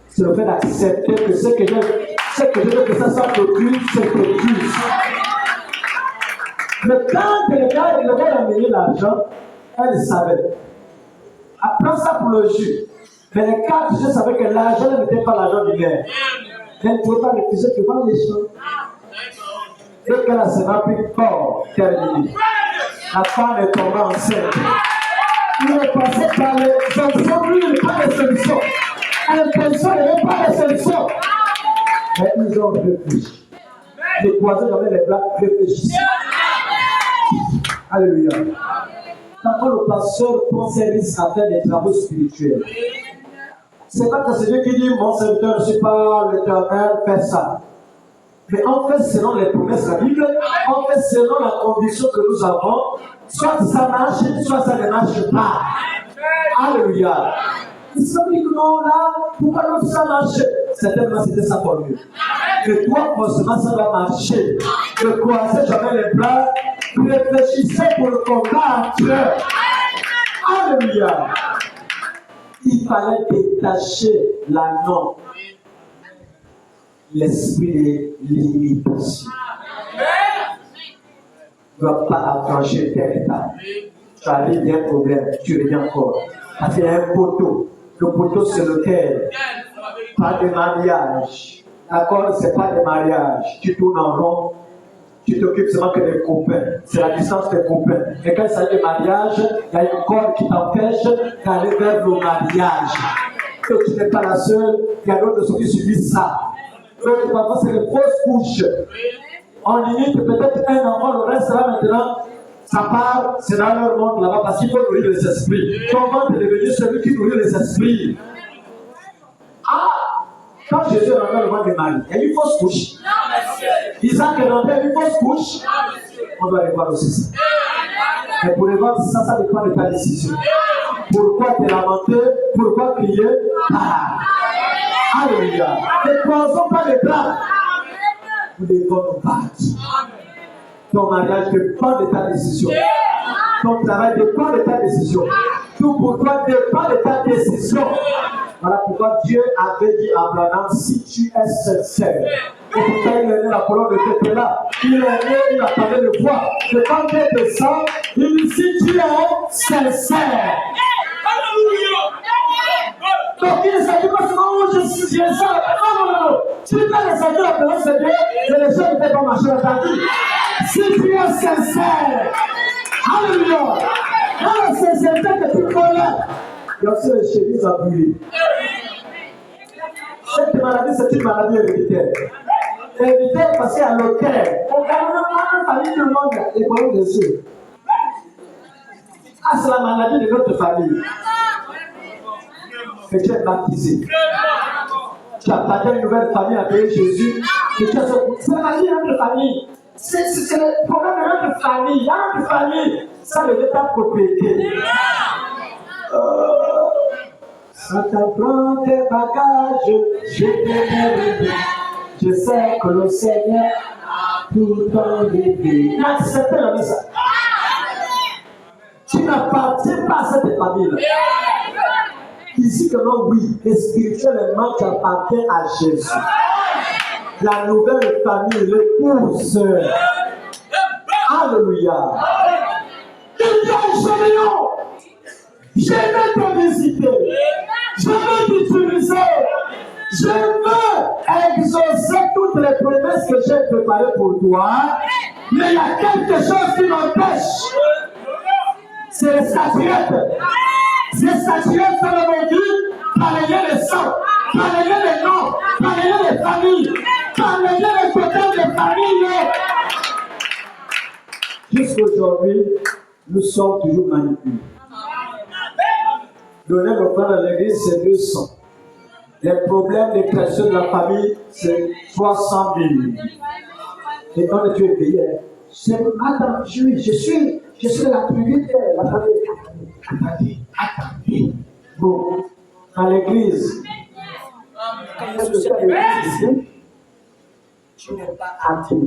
c'est le fait d'accepter que ce que je veux que ça soit produit, c'est produit. Mais quand le gars a amené l'argent, elle savait. Prends ça pour le jus. Mais les 4, je savais que l'argent n'était pas l'argent du maire. Elle ne pouvait pas refuser que vendre les choses. Et qu'elle a sera pris fort, terminé. La femme est tombée enceinte. Il est passé par les solutions, lui, il n'est pas les solutions. Intention, il n'est pas les solutions. Mais ils ont réfléchi. Les croisés avec les blancs réfléchissent. Alléluia. Quand le pasteur prend service à faire des travaux spirituels, c'est pas que c'est Dieu qui dit mon serviteur, je ne suis pas l'Éternel, fais ça. Mais on fait selon les promesses de la Bible, on fait selon la conviction que nous avons, soit ça marche, soit ça ne marche pas. Alléluia. Ils se disent que non, là, pourquoi non ça marche? Certainement, c'était sa formule. Et toi, forcément, ça va marcher. Ne croisez jamais les bras, réfléchissez pour le combattre. Alléluia. Il fallait détacher l'anneau, l'esprit de limitation. Tu ne dois pas affranchir tel état. Tu arrives, il y a un problème, tu reviens encore. Parce qu'il y a un poteau. Le poteau, c'est lequel? Pas de mariage. D'accord? C'est pas de mariage. Tu tournes en rond. Tu t'occupes seulement que des copains. C'est la distance des copains. Et quand il s'agit de mariage, il y a une corde qui t'empêche d'aller vers le mariage. Et tu n'es pas la seule. Il y a d'autres qui subissent ça. Donc, parfois, c'est une fausse couche. On limite peut-être un enfant, le reste là maintenant. Ça part, c'est dans leur monde là-bas parce qu'il faut nourrir les esprits. Comment est devenu celui qui nourrit les esprits? Ah! Quand Jésus est rentré dans le ventre de Marie, il y a une fausse couche. Isaac est rentré, il y a une fausse couche. On doit aller voir aussi ça. Mais pour les voir, ça dépend de ta décision. Pourquoi te lamenter? Pourquoi crier? Ah! Alléluia! Ne croisons pas les bras. Nous devons nous battre. Ton mariage dépend de ta décision. Ton travail dépend de ta décision. Tout pour toi dépend de ta décision. Voilà pourquoi Dieu avait dit à Abraham, si tu es sincère. Et pourquoi il est né, la colonne de Dieu était là. Il est né, il a parlé de foi. Et quand Dieu descend, il dit, si tu es sincère. Donc il ne s'agit pas seulement, oh, je suis sincère. Non. Si tu as les sincères, la présence de Dieu, les gens ne peuvent pas marcher dans ta vie. Si tu es sincère, alléluia, dans la sincérité que tu connais, il y a aussi les chemises embrouillées. Cette maladie, c'est une maladie héréditaire. Héréditaire parce qu'il y a le cœur. On garde une famille, tout le monde, les problèmes de Dieu. Ah, c'est la maladie de notre famille. Que tu es baptisé. Tu as parlé d'une nouvelle famille appelée Jésus. C'est la maladie de notre famille. C'est le problème de notre famille. Dans notre famille, ça ne veut pas propriété. Ça t'apprend tes bagages, je t'ai. Je sais que le Seigneur a tout enlevé. N'accepte la ça. Tu n'appartiens pas à cette famille-là. Physiquement, oui, et spirituellement, tu appartiens à Jésus. La nouvelle famille, l'épouse. Alléluia. Il y a un chemin. Je vais te visiter. Je vais t'utiliser. Je veux exaucer toutes les promesses que j'ai préparées pour toi. Mais il y a quelque chose qui m'empêche. C'est les statuettes. Ces statuettes sont le vie, balayer les sangs, balayer les noms, balayer les familles, balayer les côtés des familles. Jusqu'aujourd'hui, nous sommes toujours manipulés. Donner le pain à l'église, c'est 200. Les problèmes de pression de la famille, c'est 300 000. Et quand tu es payé, c'est attends, je suis la priorité. Attendez. Bon, à l'église, quand est-ce que tu es à l'église ici, tu n'es pas attiré.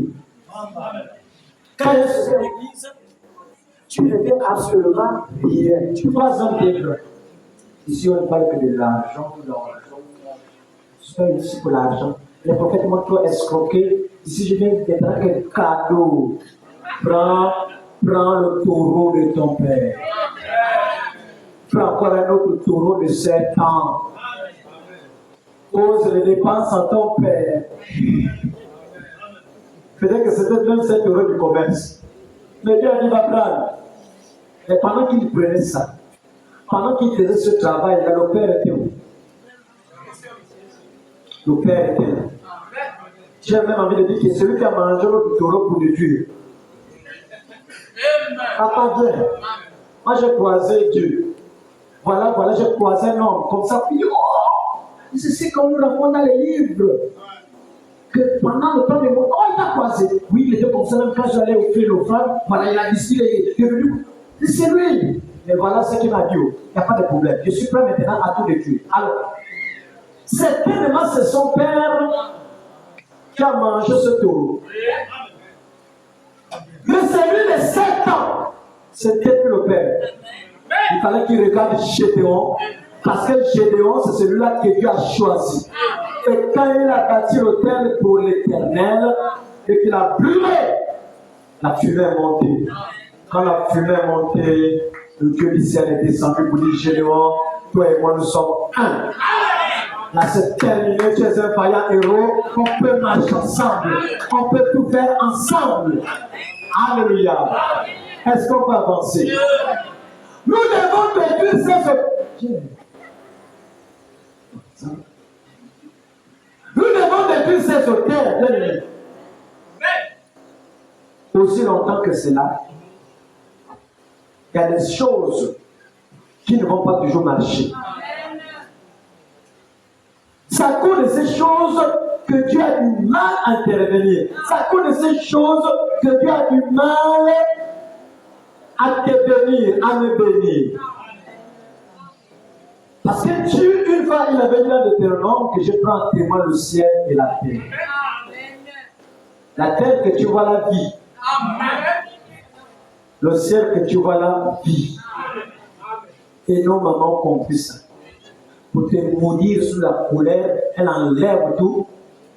Quand est-ce que tu es à l'église, tu ne fais absolument rien. Tu vas en vivre. Ici, on ne parle que de l'argent, Je suis ici pour l'argent. Les prophètes m'ont trop escroqué. Ici, je viens de te donner un cadeau. Prends le taureau de ton père. Prends encore un autre taureau de 7 ans. Pose les dépenses à ton père. Peut-être que c'était même 7 euros du commerce. Mais Dieu a dit, va prendre. Mais pendant qu'il prenait ça, pendant qu'il faisait ce travail, là, le Père était où? Le Père était là. J'ai même envie de dire que celui qui a mangé le taureau pour le tuer. Papa, viens. Moi, j'ai croisé Dieu. Voilà, j'ai croisé un homme. Comme ça, puis c'est ce qu'on nous raconte dans les livres. Que pendant le temps de mon... Oh, il t'a croisé. Oui, il était comme ça, même quand j'allais offrir l'offrande. Voilà, il a décidé, il est venu. C'est lui. Mais voilà ce qu'il m'a dit. Il n'y a pas de problème. Je suis prêt maintenant à tout détruire. Alors, certainement, c'est son père qui a mangé ce taureau. Mais celui de 7 ans, c'était plus le père. Il fallait qu'il regarde Gédéon, parce que Gédéon, c'est celui-là que Dieu a choisi. Et quand il a bâti l'autel pour l'Éternel, et qu'il a brûlé, la fumée est montée. Quand la fumée est montée, le Dieu du ciel est descendu pour dire Gédéon, toi et moi nous sommes un. Là, c'est terminé, tu es un vaillant héros, on peut marcher ensemble, on peut tout faire ensemble. Alléluia. Est-ce qu'on peut avancer? Nous devons détruire ce... Nous devons détruire ces hôtels. Aussi longtemps que c'est là, il y a des choses qui ne vont pas toujours marcher. C'est à cause de ces choses que Dieu a du mal à intervenir. C'est à cause de ces choses que Dieu a du mal à te bénir, à me bénir. Parce que Dieu, une fois, il avait dit dans Deutéronome que je prends en témoin le ciel et la terre. La terre que tu vois, la vie. Le ciel que tu vois, la vie. Et nos mamans ont compris ça. Pour te maudire sous la colère, elle enlève tout,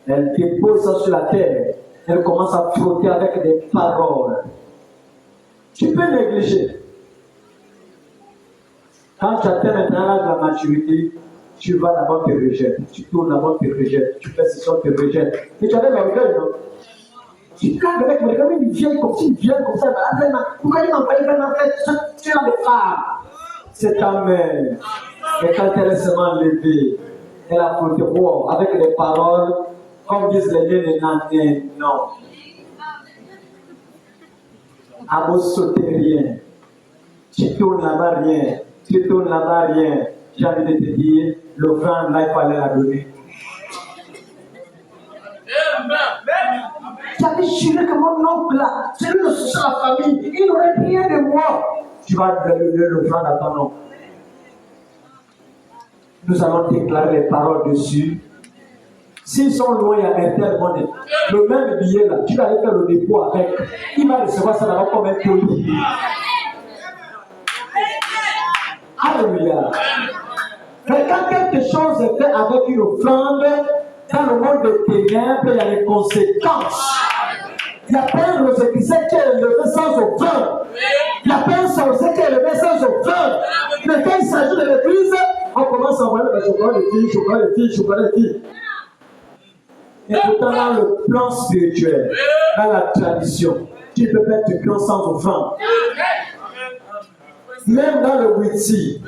elle dépose ça sur la terre, elle commence à frotter avec des paroles. Tu peux négliger. Quand tu atteins maintenant l'âge de la maturité, tu vas d'abord te rejeter, tu tournes d'abord te rejeter, tu fais ce te rejette. Et tu avais l'orgueil, non? Tu plaques avec moi, comme une vieille, comme si une vieille comme ça, pourquoi il m'a pas dit tu as des femmes? C'est ta mère. Et quand elle est seulement levée, elle a porté wow, avec des paroles, comme disent les nés, non. À vous sauter rien. Tu tournes là-bas rien. Tu tournes là-bas rien. J'ai envie de te dire, l'offrande là, il fallait la donner. J'avais juré que mon oncle là, c'est lui le souci de la famille, il n'aurait rien de moi. Tu vas donner l'offrande à ton oncle. Nous allons déclarer les paroles dessus. S'ils sont loin, il y a un tel monnaie. Le même billet là, tu vas aller faire le dépôt avec. Il va recevoir ça là-bas comme un colis. Alléluia. Mais quand quelque chose est fait avec une offrande, dans le monde des ténèbres, il y a des conséquences. Il n'y a pas un rosépicé qui est élevé sans offrande. Il n'y a pas un sorcier qui est élevé sans offrande. Mais quand il s'agit de l'église, on commence à envoyer le chocolat de filles. Et pourtant, dans le plan spirituel, dans la tradition, tu peux faire du plan sans offrande. Même dans le witsi,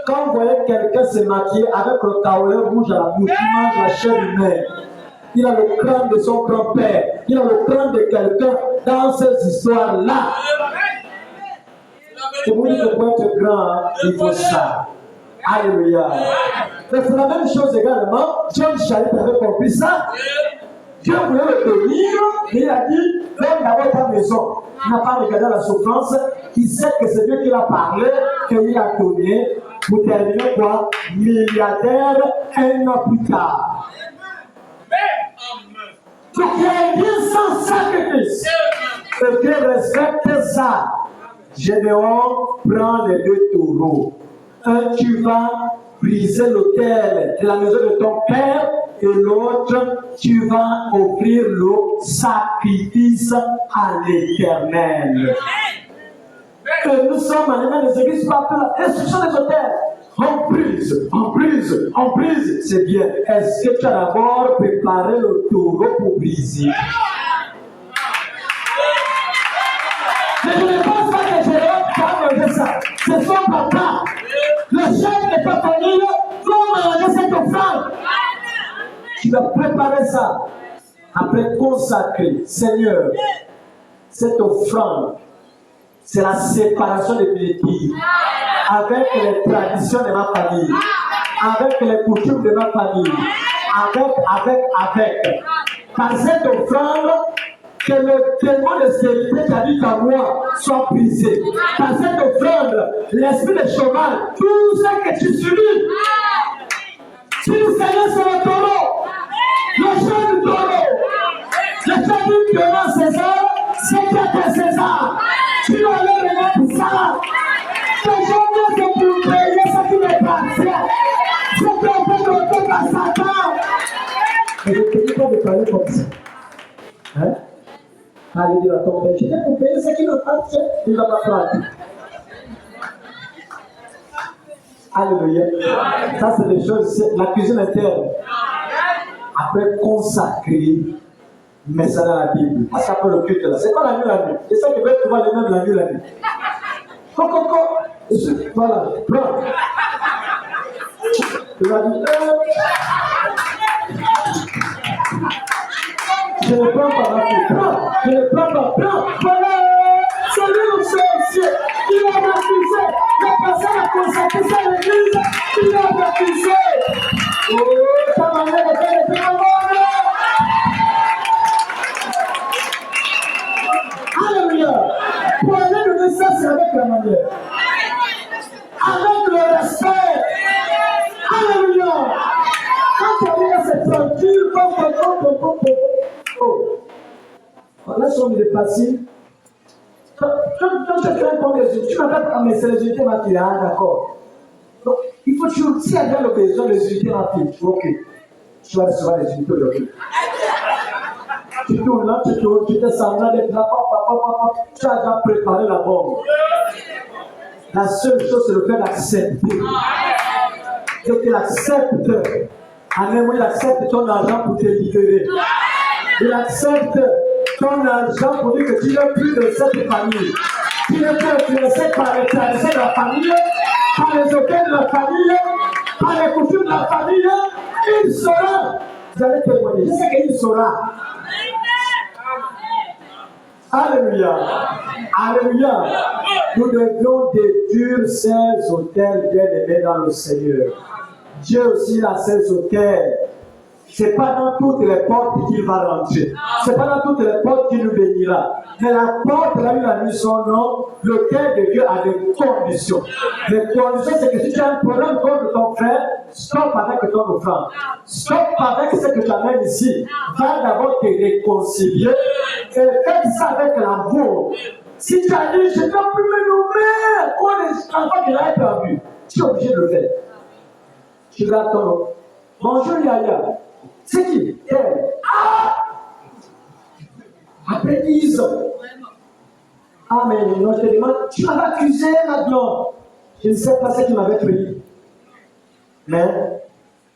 quand vous voyez quelqu'un se maquiller avec le kaolin rouge à la bouche, il mange la chair humaine. Il a le crâne de son grand-père. Il a le crâne de quelqu'un dans ces histoires-là. C'est pour dire que pour être grand, il faut ça. Alléluia. Mais c'est la même chose également. John Chalit avait compris ça. Dieu voulait le bénir, mais il a dit, viens d'abord ta maison. Il n'a pas regardé la souffrance. Il sait que c'est Dieu qui l'a parlé, qu'il a donné, pour terminer quoi? Milliardaire un an plus tard. Donc il y a un bien sans sacrifice. Et Dieu respecte ça. Gédéon prend les deux taureaux. Un, tu vas briser l'autel de la maison de ton père, et l'autre, tu vas offrir le sacrifice à l'Éternel. Et nous sommes en des églises partout, la destruction des hôtels. En prise, c'est bien. Est-ce que tu as d'abord préparé le taureau pour briser? Mais je ne pense pas que Jérôme va enlever ça. c'est son papa. Le chef de ta famille doit manger cette offrande. Tu vas préparer ça. Après consacrer, Seigneur, cette offrande, c'est la séparation définitive avec les traditions de ma famille, avec les coutumes de ma famille, avec. Par cette offrande, que le témoin de sécurité qui habite en moi soit brisé. Par cette offrande, l'esprit de chômage, tout ce que tu subis, si le Seigneur c'est le taureau, le chant du taureau, le chant du violent César, c'est qui est César. Tu dois aller venir pour ça. Ce jour c'est pour payer ce qui m'appartient. C'est pour être doté par Satan. Mais je ne peux pas vous parler comme ça. Hein? Allez dire à ton père, je t'ai pour payer ce qui m'appartient. Il va m'apprendre. Alléluia. Ça, c'est des choses, c'est la cuisine interne. Après, consacrer, mais ça dans la Bible. Parce qu'après le culte là, c'est pas la nuit. C'est ça qui va être trouver les mêmes la nuit. Coco. Voilà, prends. Tu vas dire, je ne prends pas ma fille. Prends. Je ne prends pas. Prends. Voilà. C'est lui le sorcier. Il a refusé. La personne a consacré ça à l'église. Il a refusé. Oh, ta manière de faire des phénomènes. Alléluia. Pour aller donner ça, c'est avec la manière. Avec le respect. Alléluia. Quand tu arrives à cette tranquille, là, si on est facile. Quand tu fais un bon résultat, tu m'appelles pas, mais c'est le résultat ma fille. Ah, d'accord. Donc, il faut toujours, si elle a le besoin de résultat ma fille, ok. Tu vas recevoir les résultats aujourd'hui. Tu tournes là, tu te semblant d'être là, papa, tu as déjà préparé la bombe. La seule chose, c'est le fait d'accepter. Que tu l'acceptes. En un mot, il accepte ton argent pour te libérer. Il accepte ton argent pour dire que tu n'es plus de cette famille. Tu n'es plus influencé par les traditions de la famille, par les hôtels de la famille, par les coutumes de la famille. Il saura. Vous allez témoigner. Je sais qu'il saura. Alléluia. Alléluia. Nous devions détruire ces hôtels bien-aimés dans le Seigneur. Dieu aussi a ses hôtels. Ce n'est pas dans toutes les portes qu'il va rentrer. Ce n'est pas dans toutes les portes qu'il nous bénira. Mais la porte, là où il a mis son nom, l'hôtel de Dieu a des conditions. Les conditions, c'est que si tu as un problème contre ton frère, stop avec ton offrande. Stop avec ce que tu amènes ici. Va d'abord te réconcilier et fais ça avec l'amour. Si tu as dit, je ne peux plus me nommer, oh les enfants qui l'ont perdu, tu es obligé de le faire. Tu vas ton nom. Bonjour Yaya. C'est qui? Elle. Ah! Après 10 ans. Ah, mais non, je te demande, tu m'avais accusé maintenant. Je ne sais pas ce qui m'avait pris. Mais,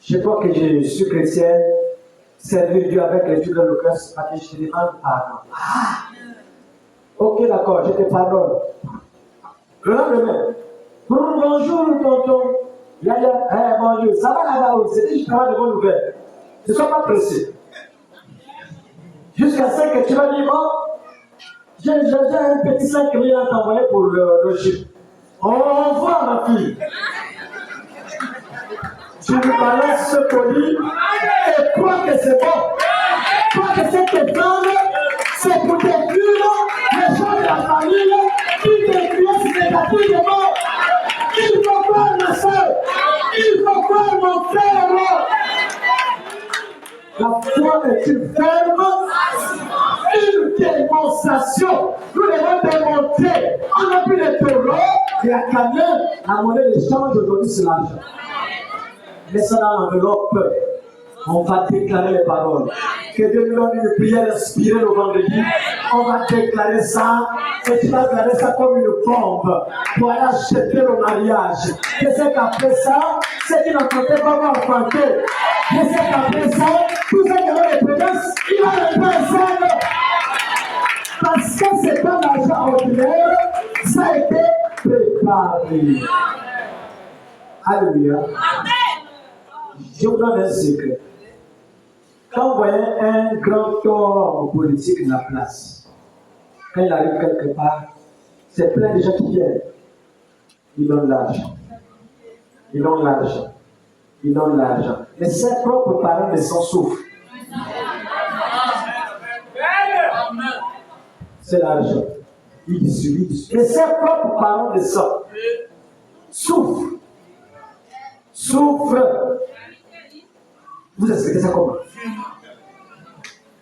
je crois que je suis chrétien, servir Dieu avec les yeux de l'Eucharistie, parce que je te demande pardon. Ah! Ok, d'accord, je te pardonne. Le lendemain. Bonjour, tonton. Yaya, bonjour. Ça va là-bas aussi? C'est juste de bonnes nouvelles. Ne sois pas pressé. Jusqu'à ce que tu vas dire, bon, j'ai un petit 5 000 à t'envoyer pour le chip. On voit ma fille. Tu lui balances ce colis et crois que c'est bon. Crois que cette femme, c'est pour détruire les gens de la famille qui t'influencent négativement. Il faut croire ma soeur. Il faut croire mon frère. La foi est une ferme, une démonstration. Nous devons démontrer. On a pris les taureaux et à Canaan, la monnaie d'échange aujourd'hui, c'est l'argent. Mets ça dans l'enveloppe. On va déclarer les paroles. Que Dieu nous donne une prière inspirée le vendredi. On va déclarer ça. Et tu vas déclarer ça comme une bombe pour aller acheter le mariage. Et c'est qu'après ça, ceux qui n'en comptaient pas vont enfanter. Et c'est qu'après ça, tous ceux qui ont les promesses, ils vont les prendre. Parce que ce n'est pas l'argent ordinaire, ça a été préparé. parler. Alléluia. Je vous donne un secret. Quand vous voyez un grand homme politique dans la place, quand il arrive quelque part, c'est plein de gens qui viennent. Ils donnent l'argent. Ils donnent l'argent. Ils donnent l'argent. Mais ses propres parents ne s'en souffrent. C'est l'argent. Ils distribuent. Mais ses propres parents ne s'en souffrent. Souffrent. Vous expliquez ça comment?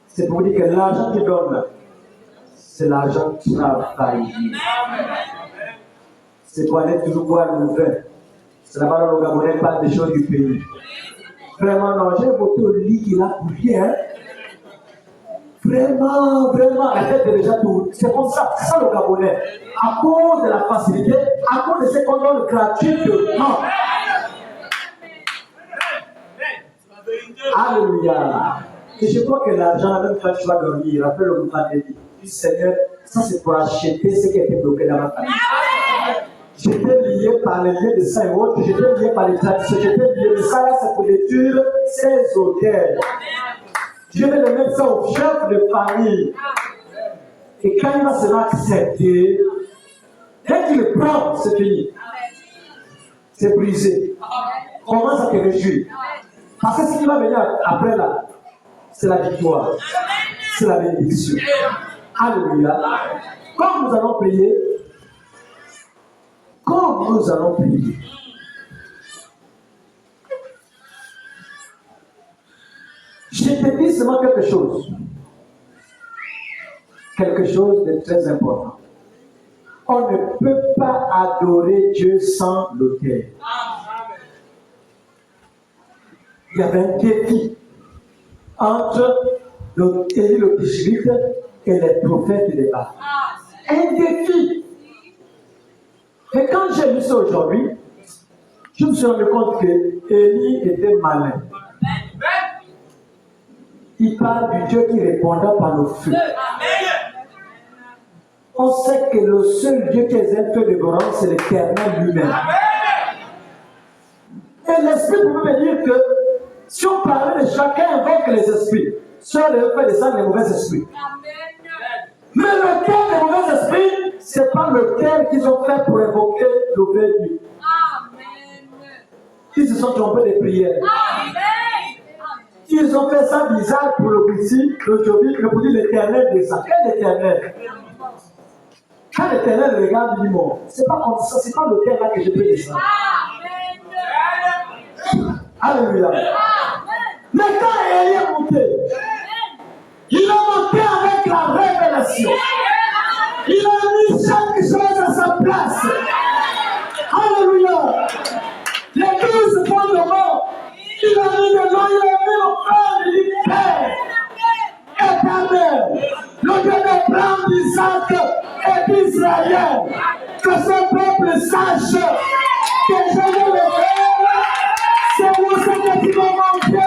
C'est pour vous dire que l'argent qu'il donne, c'est l'argent qui travaille. C'est pour aller toujours boire le vin. C'est la parole au Gabonais parle des choses du pays. Vraiment, non, j'ai voté au lit qu'il a pour rien. Vraiment, la tête est déjà tout. C'est comme ça, c'est ça le Gabonais. À cause de la facilité, à cause de ce qu'on donne gratuitement. Alléluia. Et je crois que l'argent, même quand tu vas dormir, rappelle le mouvement de dit, Seigneur, ça c'est pour acheter ce qui a été bloqué dans ma famille. J'étais lié par les liens de sang et autres, j'étais lié par les traditions, j'étais lié de ça, là c'est pour détruire ces hôtels. Je vais le mettre ça au chef de famille. Et quand il va se accepter, dès qu'il le prend, c'est fini. C'est brisé. Commence à te réjouir. Parce que ce qui va venir après là, c'est la victoire. C'est la bénédiction. Alléluia. Comme nous allons prier, je te dis seulement quelque chose de très important. On ne peut pas adorer Dieu sans l'autel. Il y avait un défi entre Élie le Tishbite et les prophètes de Baal. Un défi. Et quand j'ai lu ça aujourd'hui, je me suis rendu compte que Élie était malin. Il parle du Dieu qui répondra par le feu. On sait que le seul Dieu qui est un feu dévorant, c'est l'Éternel lui-même. Et l'Esprit pouvait me dire que si on parlait de chacun invoque les esprits, soit le fait descendre les mauvais esprits. Mais le terme des mauvais esprits, ce n'est pas le terme qu'ils ont fait pour évoquer le vrai Dieu. Ils se sont trompés de prières. Ils ont fait ça bizarre pour le Christ, le Jobi, pour dire l'Éternel de ça. Quel Éternel? Quand l'Éternel regarde, il dit bon, c'est pas comme ça, c'est pas le terme là que je peux descendre. Alléluia. Mais quand Élie est monté, il est monté avec la révélation. Il a mis chaque chose à sa place. Alléluia. Les 12 fondements, il a mis le nom, il a mis au frère, il dit Père, Éternel, le Dieu d'Abraham, d'Isaac et d'Israël, que ce peuple sache que je vais le faire. C'est pour ça que tu m'as manqué.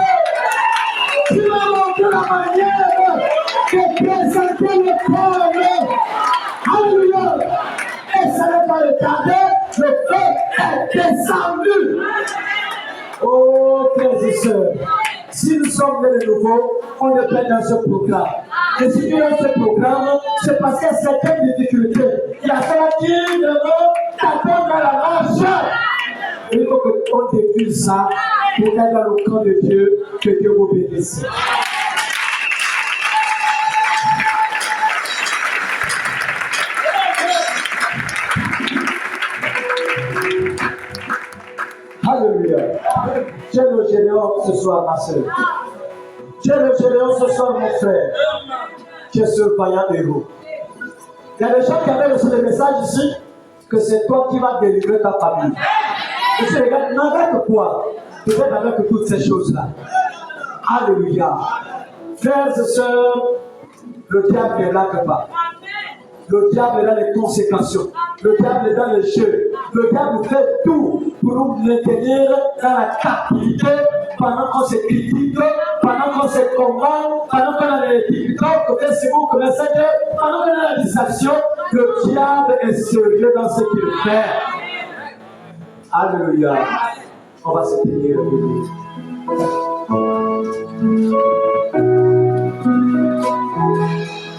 Tu m'as manqué la manière de présenter le corps. Alléluia. Et ça n'est pas le cadet, le feu est descendu. Oh, frères et sœurs, si nous sommes de nouveau, on est plein dans ce programme. Et si tu es dans ce programme, c'est parce qu'il y a certaines difficultés. Il y a ceux qui t'attendent dans la marche. Il faut qu'on défile ça pour être dans le camp de Dieu, que Dieu vous bénisse. Alléluia. J'ai le Gédéon ce soir, ma soeur. J'ai le Gédéon ce soir, mon frère. J'ai ce vaillant héros. Il y a des gens qui avaient reçu le message ici que c'est toi qui vas délivrer ta famille. Et tu regardes, n'avec quoi? Peut-être avec toutes ces choses-là. Alléluia. Frères et sœurs, le diable est là que pas. Le diable est dans les conséquences. Le diable est dans les jeux. Le diable fait tout pour nous maintenir dans la captivité pendant qu'on se critique, pendant qu'on se combat, pendant qu'on a les TikTok, Facebook, Messenger, pendant qu'on a la distraction. Le diable est sérieux dans ce qu'il fait. Alléluia. On va se tenir.